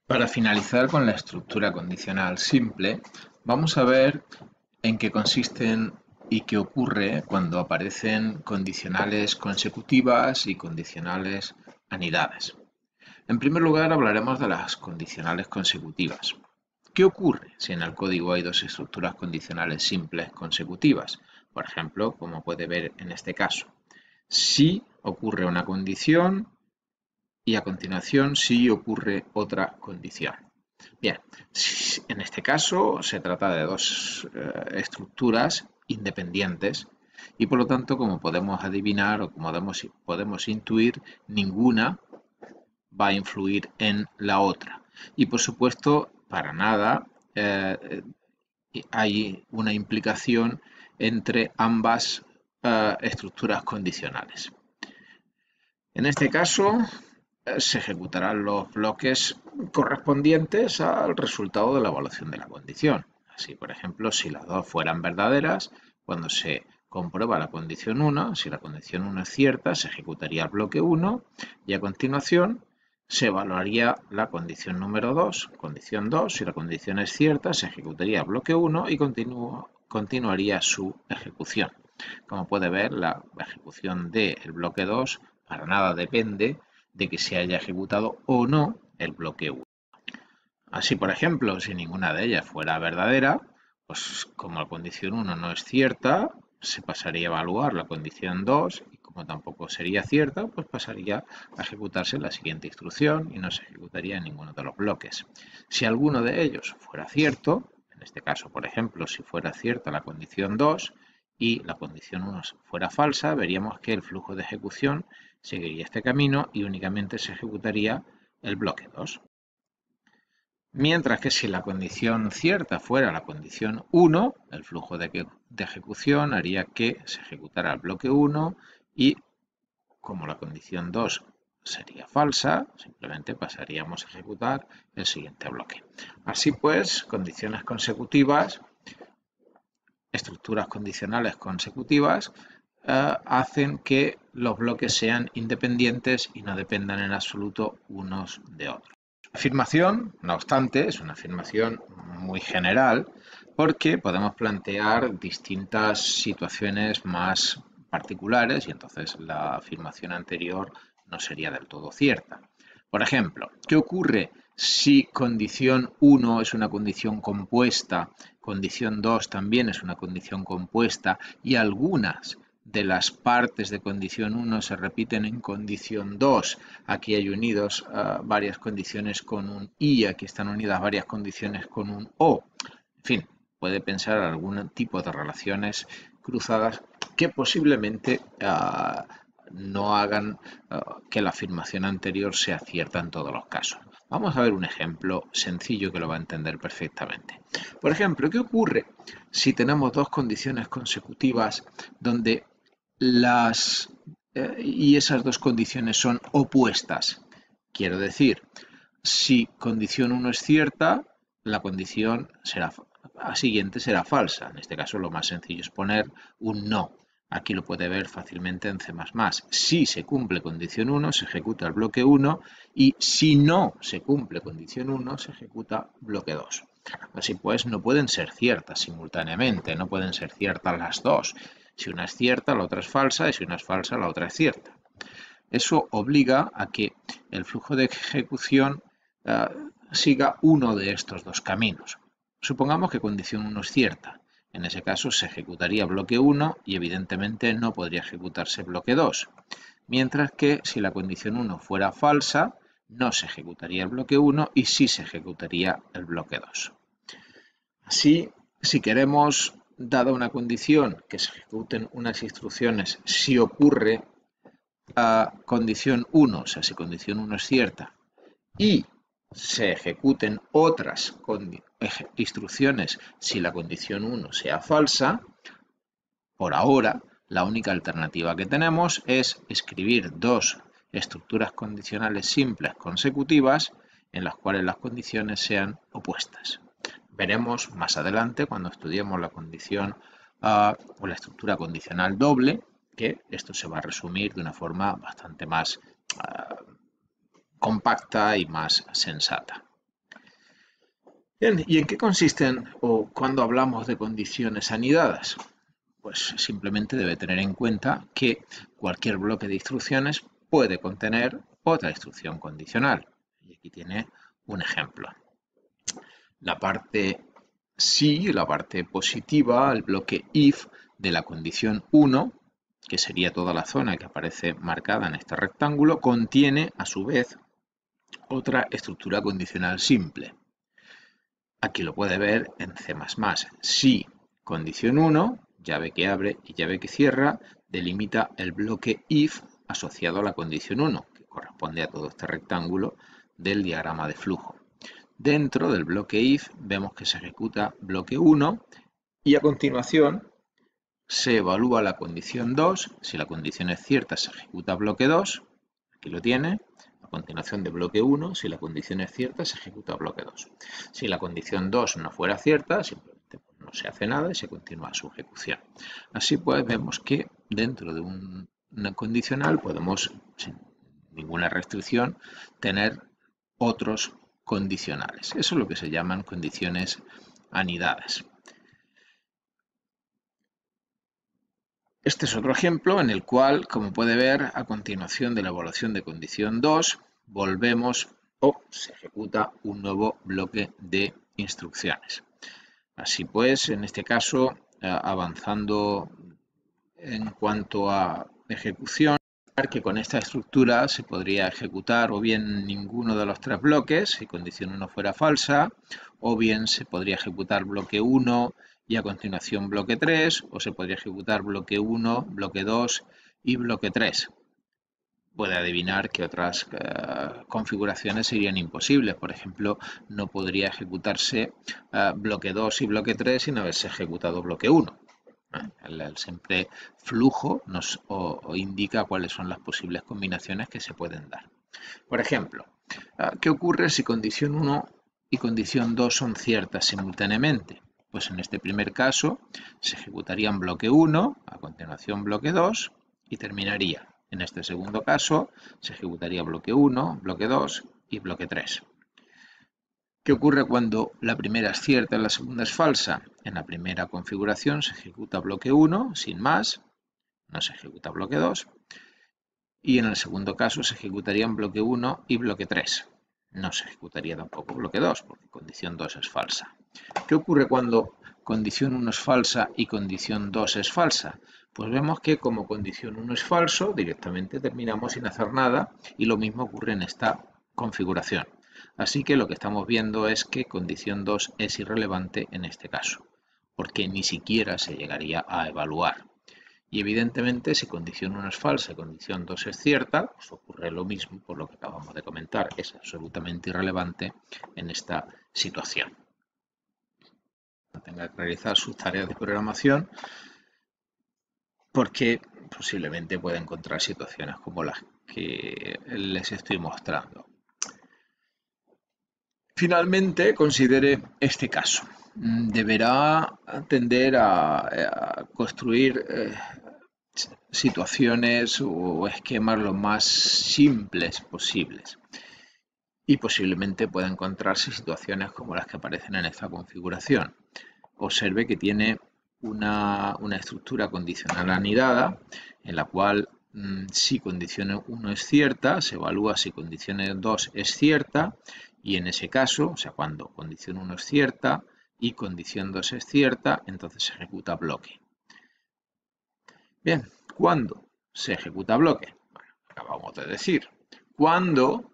Para finalizar con la estructura condicional simple, vamos a ver en qué consisten y qué ocurre cuando aparecen condicionales consecutivas y condicionales anidadas. En primer lugar, hablaremos de las condicionales consecutivas. ¿Qué ocurre si en el código hay dos estructuras condicionales simples consecutivas? Por ejemplo, como puede ver en este caso, si ocurre una condición y a continuación si ocurre otra condición. Bien, en este caso se trata de dos estructuras independientes y por lo tanto, como podemos adivinar o como podemos intuir, ninguna va a influir en la otra. Y por supuesto, para nada hay una implicación entre ambas estructuras condicionales. En este caso, se ejecutarán los bloques correspondientes al resultado de la evaluación de la condición. Así, por ejemplo, si las dos fueran verdaderas, cuando se comprueba la condición 1, si la condición 1 es cierta, se ejecutaría el bloque 1 y a continuación se evaluaría la condición número 2, condición 2, si la condición es cierta, se ejecutaría el bloque 1 y continuaría su ejecución. Como puede ver, la ejecución del bloque 2 para nada depende de que se haya ejecutado o no el bloque 1. Así, por ejemplo, si ninguna de ellas fuera verdadera, pues como la condición 1 no es cierta, se pasaría a evaluar la condición 2 y como tampoco sería cierta, pues pasaría a ejecutarse la siguiente instrucción y no se ejecutaría ninguno de los bloques. Si alguno de ellos fuera cierto, en este caso, por ejemplo, si fuera cierta la condición 2 y la condición 1 fuera falsa, veríamos que el flujo de ejecución seguiría este camino y únicamente se ejecutaría el bloque 2. Mientras que si la condición cierta fuera la condición 1, el flujo de ejecución haría que se ejecutara el bloque 1 y como la condición 2 sería falsa, simplemente pasaríamos a ejecutar el siguiente bloque. Así pues, condiciones consecutivas, estructuras condicionales consecutivas, hacen que los bloques sean independientes y no dependan en absoluto unos de otros. La afirmación, no obstante, es una afirmación muy general porque podemos plantear distintas situaciones más particulares y entonces la afirmación anterior no sería del todo cierta. Por ejemplo, ¿qué ocurre si condición 1 es una condición compuesta, condición 2 también es una condición compuesta y algunas de las partes de condición 1 se repiten en condición 2? Aquí hay unidos varias condiciones con un y, aquí están unidas varias condiciones con un o. En fin, puede pensar algún tipo de relaciones cruzadas que posiblemente no hagan que la afirmación anterior sea cierta en todos los casos. Vamos a ver un ejemplo sencillo que lo va a entender perfectamente. Por ejemplo, ¿qué ocurre si tenemos dos condiciones consecutivas donde y esas dos condiciones son opuestas? Quiero decir, si condición 1 es cierta, la condición siguiente será falsa. En este caso lo más sencillo es poner un no. Aquí lo puede ver fácilmente en C++. Si se cumple condición 1, se ejecuta el bloque 1 y si no se cumple condición 1, se ejecuta bloque 2. Así pues, no pueden ser ciertas simultáneamente, no pueden ser ciertas las dos. Si una es cierta, la otra es falsa y si una es falsa, la otra es cierta. Eso obliga a que el flujo de ejecución siga uno de estos dos caminos. Supongamos que condición 1 es cierta. En ese caso se ejecutaría bloque 1 y evidentemente no podría ejecutarse bloque 2. Mientras que si la condición 1 fuera falsa, no se ejecutaría el bloque 1 y sí se ejecutaría el bloque 2. Así, si queremos, dada una condición, que se ejecuten unas instrucciones si ocurre a condición 1, o sea, si condición 1 es cierta, y se ejecuten otras instrucciones si la condición 1 sea falsa, por ahora la única alternativa que tenemos es escribir dos estructuras condicionales simples consecutivas en las cuales las condiciones sean opuestas. Veremos más adelante cuando estudiemos la condición o la estructura condicional doble que esto se va a resumir de una forma bastante más compacta y más sensata. Bien, ¿y en qué consisten o cuando hablamos de condiciones anidadas? Pues simplemente debe tener en cuenta que cualquier bloque de instrucciones puede contener otra instrucción condicional. Y aquí tiene un ejemplo. La parte sí, la parte positiva, el bloque if de la condición 1, que sería toda la zona que aparece marcada en este rectángulo, contiene a su vez otra estructura condicional simple. Aquí lo puede ver en C++. Si condición 1, llave que abre y llave que cierra, delimita el bloque if asociado a la condición 1, que corresponde a todo este rectángulo del diagrama de flujo. Dentro del bloque if vemos que se ejecuta bloque 1 y a continuación se evalúa la condición 2. Si la condición es cierta, se ejecuta bloque 2. Aquí lo tiene. A continuación de bloque 1, si la condición es cierta, se ejecuta bloque 2. Si la condición 2 no fuera cierta, simplemente no se hace nada y se continúa su ejecución. Así pues, vemos que dentro de una condicional podemos, sin ninguna restricción, tener otros condicionales. Eso es lo que se llaman condiciones anidadas. Este es otro ejemplo en el cual, como puede ver, a continuación de la evaluación de condición 2, volvemos o se ejecuta un nuevo bloque de instrucciones. Así pues, en este caso, avanzando en cuanto a ejecución, que con esta estructura se podría ejecutar o bien ninguno de los tres bloques, si condición 1 fuera falsa, o bien se podría ejecutar bloque 1 y a continuación bloque 3, o se podría ejecutar bloque 1, bloque 2 y bloque 3. Puede adivinar que otras configuraciones serían imposibles. Por ejemplo, no podría ejecutarse bloque 2 y bloque 3 sin haberse ejecutado bloque 1. El simple flujo nos indica cuáles son las posibles combinaciones que se pueden dar. Por ejemplo, ¿qué ocurre si condición 1 y condición 2 son ciertas simultáneamente? Pues en este primer caso se ejecutarían bloque 1, a continuación bloque 2 y terminaría. En este segundo caso se ejecutaría bloque 1, bloque 2 y bloque 3. ¿Qué ocurre cuando la primera es cierta y la segunda es falsa? En la primera configuración se ejecuta bloque 1 sin más, no se ejecuta bloque 2, y en el segundo caso se ejecutarían bloque 1 y bloque 3. No se ejecutaría tampoco bloque 2, porque condición 2 es falsa. ¿Qué ocurre cuando condición 1 es falsa y condición 2 es falsa? Pues vemos que como condición 1 es falso, directamente terminamos sin hacer nada, y lo mismo ocurre en esta configuración. Así que lo que estamos viendo es que condición 2 es irrelevante en este caso, porque ni siquiera se llegaría a evaluar. Y evidentemente, si condición 1 es falsa y condición 2 es cierta, pues ocurre lo mismo por lo que acabamos de comentar. Es absolutamente irrelevante en esta situación. Tenga que realizar sus tareas de programación porque posiblemente pueda encontrar situaciones como las que les estoy mostrando. Finalmente, considere este caso. Deberá tender a construir situaciones o esquemas lo más simples posibles. Y posiblemente pueda encontrarse situaciones como las que aparecen en esta configuración. Observe que tiene una estructura condicional anidada en la cual si condición 1 es cierta, se evalúa si condición 2 es cierta y en ese caso, o sea, cuando condición 1 es cierta y condición 2 es cierta, entonces se ejecuta bloque. Bien, ¿cuándo se ejecuta bloque? Bueno, acabamos de decir. Cuando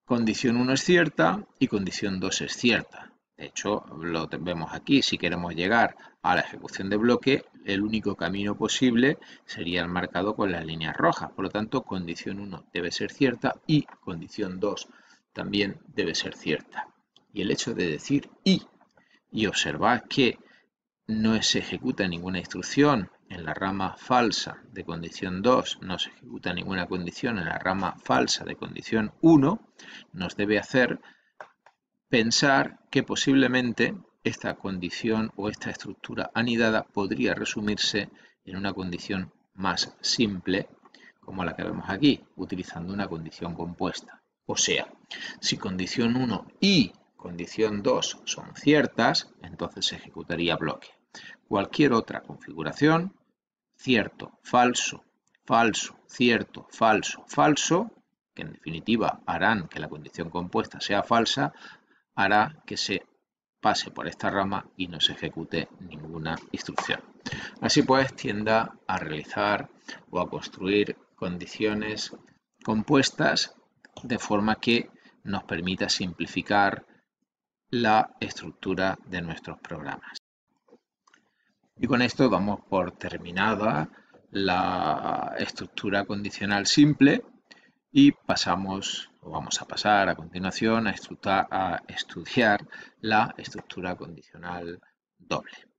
condición 1 es cierta y condición 2 es cierta. De hecho, lo vemos aquí. Si queremos llegar a la ejecución de bloque, el único camino posible sería el marcado con las líneas rojas. Por lo tanto, condición 1 debe ser cierta y condición 2 también debe ser cierta. Y el hecho de decir y observar que no se ejecuta ninguna instrucción en la rama falsa de condición 2, no se ejecuta ninguna condición en la rama falsa de condición 1, nos debe hacer pensar que posiblemente esta condición o esta estructura anidada podría resumirse en una condición más simple, como la que vemos aquí, utilizando una condición compuesta. O sea, si condición 1 y condición 2 son ciertas, entonces se ejecutaría bloque. Cualquier otra configuración, cierto, falso, falso, cierto, falso, falso, que en definitiva harán que la condición compuesta sea falsa, hará que se pase por esta rama y no se ejecute ninguna instrucción. Así pues, tienda a realizar o a construir condiciones compuestas de forma que nos permita simplificar la estructura de nuestros programas. Y con esto damos por terminada la estructura condicional simple y vamos a pasar a continuación a estudiar la estructura condicional doble.